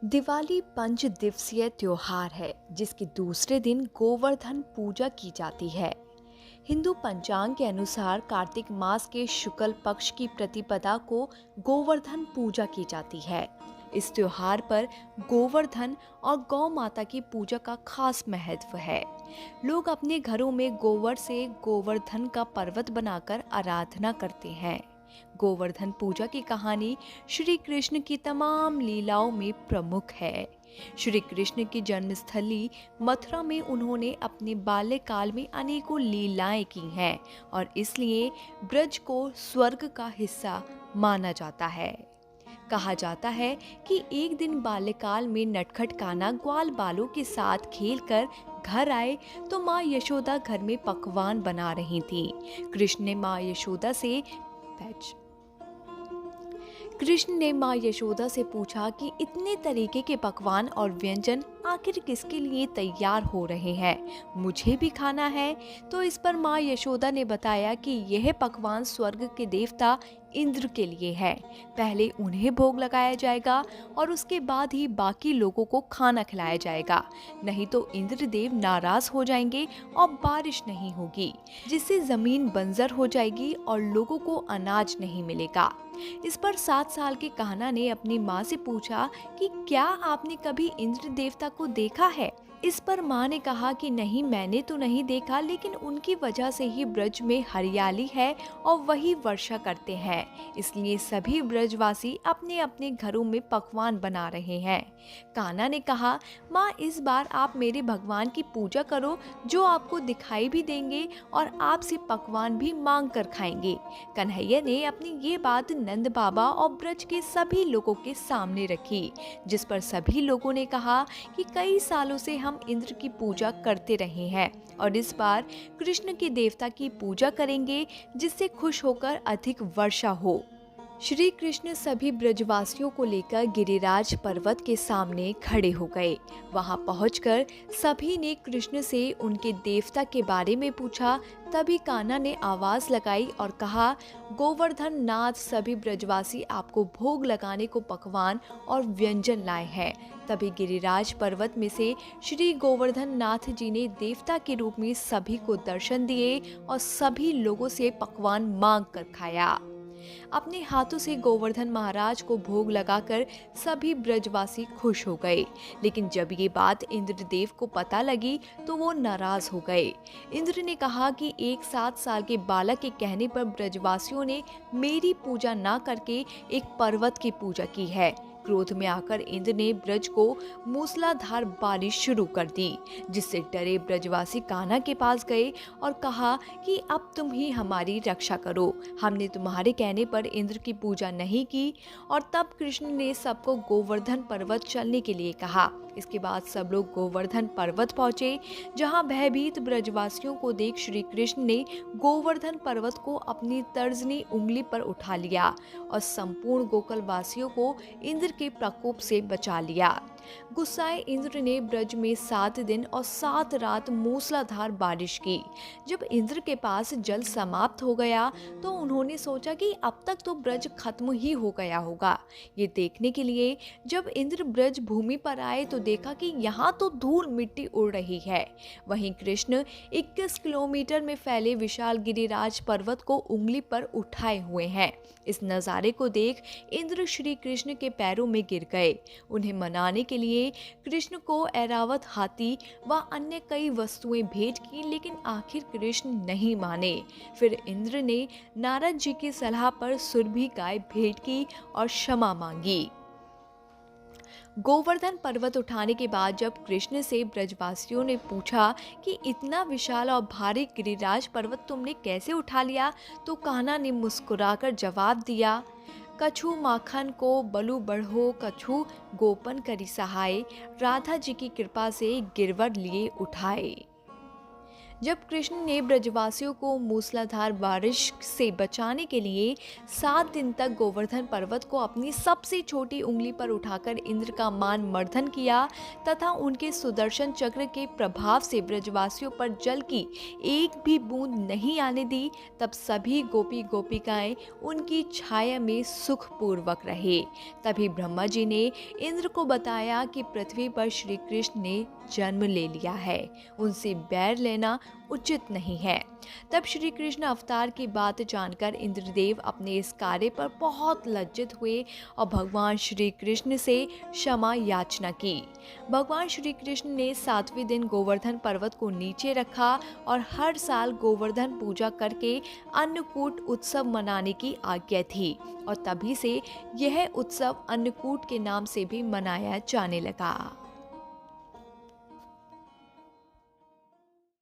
दिवाली पंच दिवसीय त्योहार है जिसके दूसरे दिन गोवर्धन पूजा की जाती है। हिंदू पंचांग के अनुसार कार्तिक मास के शुक्ल पक्ष की प्रतिपदा को गोवर्धन पूजा की जाती है। इस त्योहार पर गोवर्धन और गौ माता की पूजा का खास महत्व है। लोग अपने घरों में गोबर से गोवर्धन का पर्वत बनाकर आराधना करते हैं। गोवर्धन पूजा की कहानी श्री कृष्ण की तमाम लीलाओं में प्रमुख है। श्री कृष्ण की जन्मस्थली मथुरा में उन्होंने अपने बाल्यकाल में अनेकों लीलाएं की हैं और इसलिए ब्रज को स्वर्ग का हिस्सा माना जाता है। कहा जाता है कि एक दिन बाल्यकाल में नटखट कान्हा ग्वाल बालों के साथ खेलकर घर आए तो माँ यशोदा घर में पकवान बना रही थी। कृष्ण ने माँ यशोदा से पैच कृष्ण ने माँ यशोदा से पूछा कि इतने तरीके के पकवान और व्यंजन आखिर किसके लिए तैयार हो रहे हैं, मुझे भी खाना है। तो इस पर माँ यशोदा ने बताया कि यह पकवान स्वर्ग के देवता इंद्र के लिए है। पहले उन्हें भोग लगाया जाएगा और उसके बाद ही बाकी लोगों को खाना खिलाया जाएगा, नहीं तो इंद्रदेव नाराज हो जाएंगे और बारिश नहीं होगी, जिससे जमीन बंजर हो जाएगी और लोगों को अनाज नहीं मिलेगा। इस पर 7 साल के कान्हा ने अपनी माँ से पूछा कि क्या आपने कभी इंद्र देवता को देखा है। इस पर माँ ने कहा कि नहीं, मैंने तो नहीं देखा, लेकिन उनकी वजह से ही ब्रज में हरियाली है और वही वर्षा करते हैं, इसलिए सभी ब्रजवासी अपने अपने घरों में पकवान बना रहे हैं। कान्हा ने कहा, माँ इस बार आप मेरे भगवान की पूजा करो जो आपको दिखाई भी देंगे और आपसे पकवान भी मांग कर खाएंगे। कन्हैया ने अपनी ये बात नंद बाबा और ब्रज के सभी लोगों के सामने रखी, जिस पर सभी लोगों ने कहा कि कई सालों से हम इंद्र की पूजा करते रहे हैं और इस बार कृष्ण के देवता की पूजा करेंगे जिससे खुश होकर अधिक वर्षा हो। श्री कृष्ण सभी ब्रजवासियों को लेकर गिरिराज पर्वत के सामने खड़े हो गए। वहां पहुंचकर सभी ने कृष्ण से उनके देवता के बारे में पूछा। तभी कान्हा ने आवाज लगाई और कहा, गोवर्धन नाथ सभी ब्रजवासी आपको भोग लगाने को पकवान और व्यंजन लाए हैं। तभी गिरिराज पर्वत में से श्री गोवर्धन नाथ जी ने देवता के रूप में सभी को दर्शन दिए और सभी लोगों से पकवान मांग कर खाया। अपने हाथों से गोवर्धन महाराज को भोग लगाकर सभी ब्रजवासी खुश हो गए, लेकिन जब ये बात इंद्रदेव को पता लगी तो वो नाराज हो गए। इंद्र ने कहा कि एक 7 साल के बालक के कहने पर ब्रजवासियों ने मेरी पूजा ना करके एक पर्वत की पूजा की है। क्रोध में आकर इंद्र ने ब्रज को मूसलाधार बारिश शुरू कर दी, जिससे डरे ब्रजवासी कान्हा के पास गए और कहा कि अब तुम ही हमारी रक्षा करो, हमने तुम्हारे कहने पर इंद्र की पूजा नहीं की। और तब कृष्ण ने सबको गोवर्धन पर्वत चलने के लिए कहा। इसके बाद सब लोग गोवर्धन पर्वत पहुंचे, जहां भयभीत ब्रजवासियों को देख श्री कृष्ण ने गोवर्धन पर्वत को अपनी तर्जनी उंगली पर उठा लिया और संपूर्ण गोकुल वासियों को इंद्र के प्रकोप से बचा लिया। गुस्साए इंद्र ने ब्रज में 7 दिन और 7 रात मूसलाधार बारिश की। जब इंद्र के पास जल समाप्त हो गया तो उन्होंने सोचा कि अब तक तो ब्रज खत्म ही हो गया होगा। ये देखने के लिए जब इंद्र ब्रज भूमि पर आए तो देखा कि यहाँ तो धूल मिट्टी उड़ रही है। वहीं कृष्ण 21 किलोमीटर में फैले विशाल गिरिराज पर्वत को उंगली पर उठाए हुए हैं। इस नज़ारे को देख इंद्र श्री कृष्ण के पैरों में गिर गए। उन्हें मनाने के लिए कृष्ण को ऐरावत हाथी व अन्य कई वस्तुएं भेंट की, लेकिन आखिर कृष्ण नहीं माने। फिर इंद्र ने नारद जी की सलाह पर सुरभि गाय भेंट की और क्षमा मांगी। गोवर्धन पर्वत उठाने के बाद जब कृष्ण से ब्रजवासियों ने पूछा कि इतना विशाल और भारी गिरिराज पर्वत तुमने कैसे उठा लिया, तो कान्हा ने मुस्कुराकर जवाब दिया, कछु माखन को बलु बढ़ो, कछु गोपन करी सहाय, राधा जी की कृपा से गिरवर लिए उठाए। जब कृष्ण ने ब्रजवासियों को मूसलाधार बारिश से बचाने के लिए 7 दिन तक गोवर्धन पर्वत को अपनी सबसे छोटी उंगली पर उठाकर इंद्र का मान मर्दन किया तथा उनके सुदर्शन चक्र के प्रभाव से ब्रजवासियों पर जल की एक भी बूंद नहीं आने दी, तब सभी गोपी गोपिकाएं उनकी छाया में सुखपूर्वक रहे। तभी ब्रह्मा जी ने इंद्र को बताया कि पृथ्वी पर श्री कृष्ण ने जन्म ले लिया है, उनसे बैर लेना उचित नहीं है। तब श्री कृष्ण अवतार की बात जानकर इंद्रदेव अपने इस कार्य पर बहुत लज्जित हुए और भगवान श्री कृष्ण से क्षमा याचना की। भगवान श्री कृष्ण ने 7वें दिन गोवर्धन पर्वत को नीचे रखा और हर साल गोवर्धन पूजा करके अन्नकूट उत्सव मनाने की आज्ञा थी और तभी से यह उत्सव अन्नकूट के नाम से भी मनाया जाने लगा।